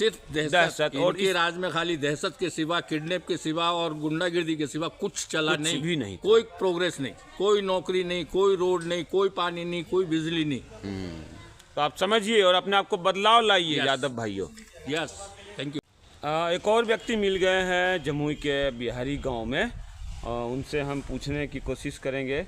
सिर्फ दहशत। और इनके राज में खाली दहशत के सिवा, किडनैप के सिवा और गुंडागिर्दी के सिवा कुछ चला नहीं, भी नहीं, कोई प्रोग्रेस नहीं, कोई नौकरी नहीं, कोई रोड नहीं, कोई पानी नहीं, कोई बिजली नहीं। तो आप समझिए और अपने आप को बदलाव लाइए यादव भाइयों। Yes, thank you. एक और व्यक्ति मिल गए हैं जमुई के बिहारी गांव में, उनसे हम पूछने की कोशिश करेंगे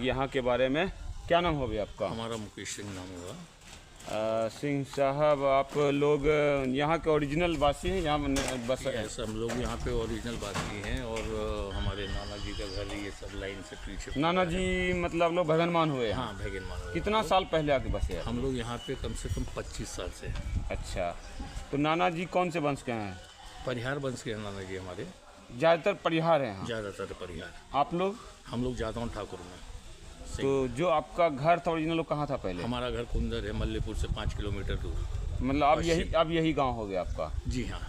यहाँ के बारे में। क्या नाम हो गया आपका? हमारा मुकेश सिंह नाम होगा। सिंह साहब, आप लोग यहाँ के ओरिजिनल वासी हैं? यहाँ बस yes, हम लोग यहाँ पे ओरिजिनल वासी हैं और हमारे नाना जी का घर ये सब लाइन से पीछे। नाना जी मतलब लोग भगनमान हुए? हाँ, भगनमान हुए। कितना साल पहले आके बसे? हम लोग यहाँ पे कम से कम 25 साल से। अच्छा, तो नाना जी कौन से वंश के हैं? परिहार वंश के नाना जी हमारे। ज़्यादातर परिहार हैं? ज़्यादातर परिहार। आप लोग? हम लोग जादौन ठाकुर में। तो जो आपका घर था ओरिजिनल, कहाँ था पहले? हमारा घर कुंदर है, मल्लेपुर से 5 किलोमीटर दूर। मतलब अब यही गांव हो गया आपका? जी हाँ।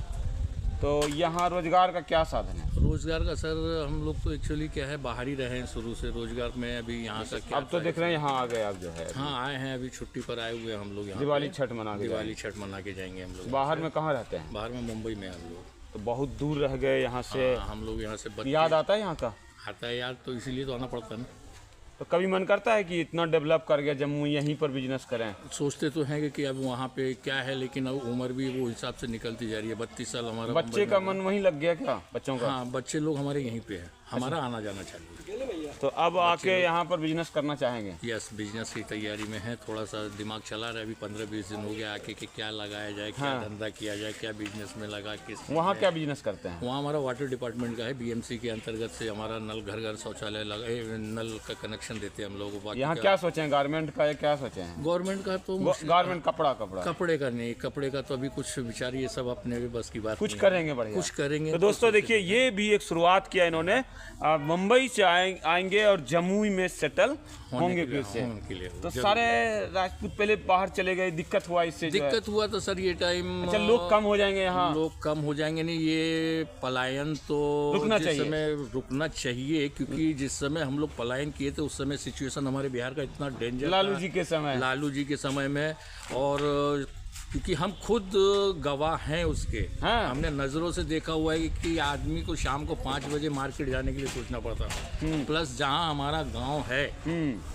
तो यहाँ रोजगार का क्या साधन है? रोजगार का सर, हम लोग तो एक्चुअली क्या है, बाहर ही रहे हैं शुरू से। रोजगार में अभी यहाँ का क्या, अब तो देख रहे हैं यहाँ आ गए आप जो है। हाँ, आए हैं, अभी छुट्टी पर आए हुए हैं हम लोग यहाँ। दिवाली छठ मना के जाएंगे हम लोग। बाहर में कहाँ रहते हैं? बाहर में मुंबई में हम लोग। तो बहुत दूर रह गए यहाँ से। हम लोग यहाँ से याद आता है यहाँ का? आता है याद, तो इसीलिए तो आना पड़ता है ना। तो कभी मन करता है कि इतना डेवलप कर गया जम्मू, यहीं पर बिजनेस करें? सोचते तो हैं कि अब वहाँ पे क्या है, लेकिन अब उम्र भी वो हिसाब से निकलती जा रही है। 32 साल हमारा। बच्चे का मन वहीं लग गया क्या, बच्चों का? हाँ, बच्चे लोग हमारे यहीं पे है, हमारा आना जाना चालू है। तो अब आके यहाँ पर बिजनेस करना चाहेंगे? यस, बिजनेस की तैयारी में है। थोड़ा सा दिमाग चला रहा है, अभी 15-20 दिन हो गया आके कि क्या लगाया जाए, क्या धंधा किया जाए, क्या बिजनेस में लगा, किस। वहाँ क्या बिजनेस करते हैं? वहाँ हमारा वाटर डिपार्टमेंट का है, BMC के अंतर्गत से हमारा नल, घर घर शौचालय लगा, नल का कनेक्शन देते हैं हम लोग। यहाँ क्या सोचे हैं, गारमेंट का या क्या सोचे हैं? गवर्नमेंट का तो गारमेंट कपड़े का नहीं, कपड़े का तो अभी कुछ विचार, ये सब अपने भी बस की बात। कुछ करेंगे, बढ़िया कुछ करेंगे। तो दोस्तों देखिए, ये भी एक शुरुआत किया इन्होंने। मुंबई से आएंगे और जमुई में सेटल होंगे फिर से। तो सारे राजपूत पहले बाहर चले गए, दिक्कत हुआ इससे? दिक्कत हुआ तो सर ये टाइम। अच्छा, लोग कम हो जाएंगे यहाँ? लोग कम हो जाएंगे नहीं, ये पलायन तो रुकना चाहिए, क्योंकि जिस समय हम लोग पलायन किए थे उस समय सिचुएशन हमारे बिहार का इतना डेंजर, लालू जी के समय में। और क्योंकि हम खुद गवाह हैं उसके। हाँ। हमने नज़रों से देखा हुआ है कि आदमी को शाम को 5 बजे मार्केट जाने के लिए सोचना पड़ता था। प्लस जहाँ हमारा गांव है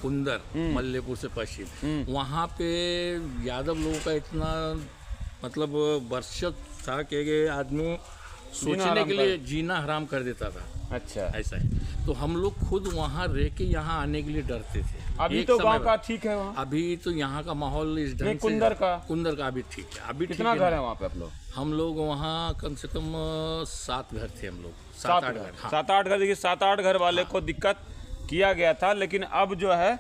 कुंदर, मल्लेपुर से पश्चिम, वहाँ पे यादव लोगों का इतना मतलब वर्षत था कि आदमी सोचने के लिए जीना हराम कर देता था। अच्छा, ऐसा है। तो हम लोग खुद वहाँ रह के यहाँ आने के लिए डरते थे। अभी तो गांव का ठीक है वहाँ? अभी तो यहाँ का माहौल इस ढंग से। कुंदर का अभी ठीक है। अभी कितना घर है वहाँ पे आप लोग? हम लोग वहाँ कम से कम 7 घर थे हम लोग। 7-8 घर। 7-8 घर। देखिए, 7-8 घर वाले को दिक्कत किया गया था, लेकिन अब जो है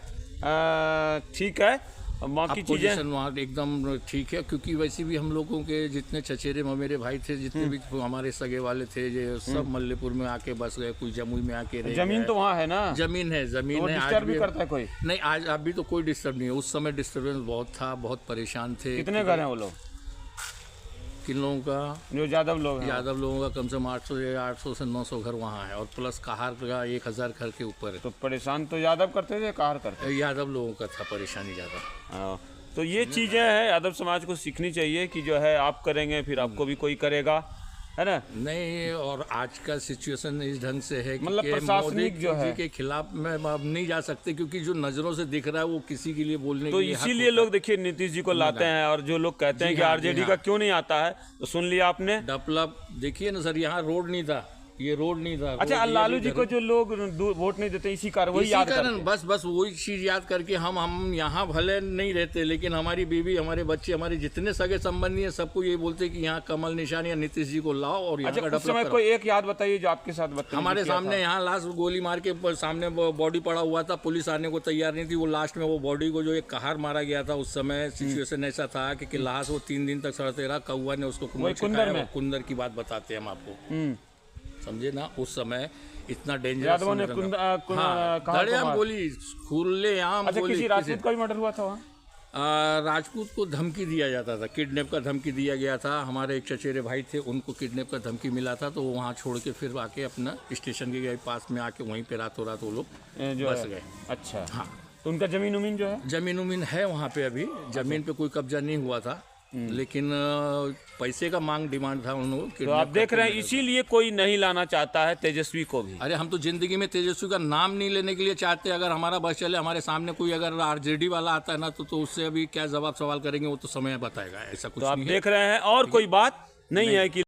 ठीक है, बाकी चीजें वहाँ एकदम ठीक है। क्योंकि वैसे भी हम लोगों के जितने चचेरे ममेरे भाई थे, जितने भी हमारे सगे वाले थे, जो सब मल्लेपुर में आके बस गए, कोई जमुई में आके रहे। जमीन तो वहाँ है ना? जमीन है। डिस्टर्ब भी करता है कोई? नहीं, आज अभी तो कोई डिस्टर्ब नहीं है। उस समय डिस्टर्बेंस बहुत था, बहुत परेशान थे। कितने घर हैं वो लोग? किन लोगों का? जो यादव लोग हैं। यादव लोगों का कम से कम 800 से 900 घर वहाँ है, और प्लस कहार का 1000 घर के ऊपर है। तो परेशान तो यादव करते थे, कहार करते? यादव लोगों का था परेशानी ज़्यादा। तो ये चीज़ें हैं, यादव समाज को सीखनी चाहिए कि जो है आप करेंगे फिर आपको भी कोई करेगा, है ना? नहीं, और आज का सिचुएशन इस ढंग से है कि मतलब प्रशासनिक जो है के खिलाफ में अब नहीं जा सकते, क्योंकि जो नजरों से दिख रहा है वो किसी के लिए बोलने तो इसीलिए लोग देखिए नीतीश जी को लाते हैं। और जो लोग कहते हैं कि आरजेडी का क्यों नहीं आता है, तो सुन लिया आपने। डेवलप देखिए ना सर, यहाँ रोड नहीं था, ये रोड नहीं था। अच्छा, लालू जी को जो लोग वोट नहीं देते, इसी कारण वही याद करते हैं। बस वही चीज याद करके हम यहाँ भले नहीं रहते, लेकिन हमारी बीवी, हमारे बच्चे, हमारे जितने सगे संबंधी हैं, सबको ये बोलते कि यहाँ कमल निशान या नीतीश जी को लाओ और यहाँ का डेवलप करो। कोई एक याद बताइए जो आपके साथ बताइए। हमारे सामने यहाँ लास्ट गोली मार के सामने बॉडी पड़ा हुआ था, पुलिस आने को तैयार नहीं थी। वो लास्ट में वो बॉडी को जो एक कहार मारा गया था, उस समय सिचुएशन ऐसा था कि लाश वो 3 दिन तक सड़ते रहा। कौआ ने उसको कुंदर की बात बताते हैं हम आपको, समझे ना? उस समय इतना डेंजरस गोली खुले आम। अच्छा, किसी राजपूत का भी मर्डर हुआ था वहाँ? राजपूत को धमकी दिया जाता था, किडनैप का धमकी दिया गया था। हमारे एक चचेरे भाई थे, उनको किडनैप का धमकी मिला था, तो वो वहाँ छोड़ के फिर आके अपना स्टेशन के पास में आके वहीं पे रातों रात वो लोग बस गए। अच्छा, हाँ। तो उनका जमीन उमीन जो है? जमीन उमीन है वहाँ पे, अभी जमीन पे कोई कब्जा नहीं हुआ था। लेकिन पैसे का मांग डिमांड था उन लोगों तो आप देख रहे हैं इसीलिए कोई नहीं लाना चाहता है तेजस्वी को भी। अरे हम तो जिंदगी में तेजस्वी का नाम नहीं लेने के लिए चाहते। अगर हमारा बस चले, हमारे सामने कोई अगर आरजेडी वाला आता है ना तो उससे अभी क्या जवाब सवाल करेंगे वो तो समय बताएगा। ऐसा कुछ तो आप नहीं देख रहे हैं और कोई बात नहीं है कि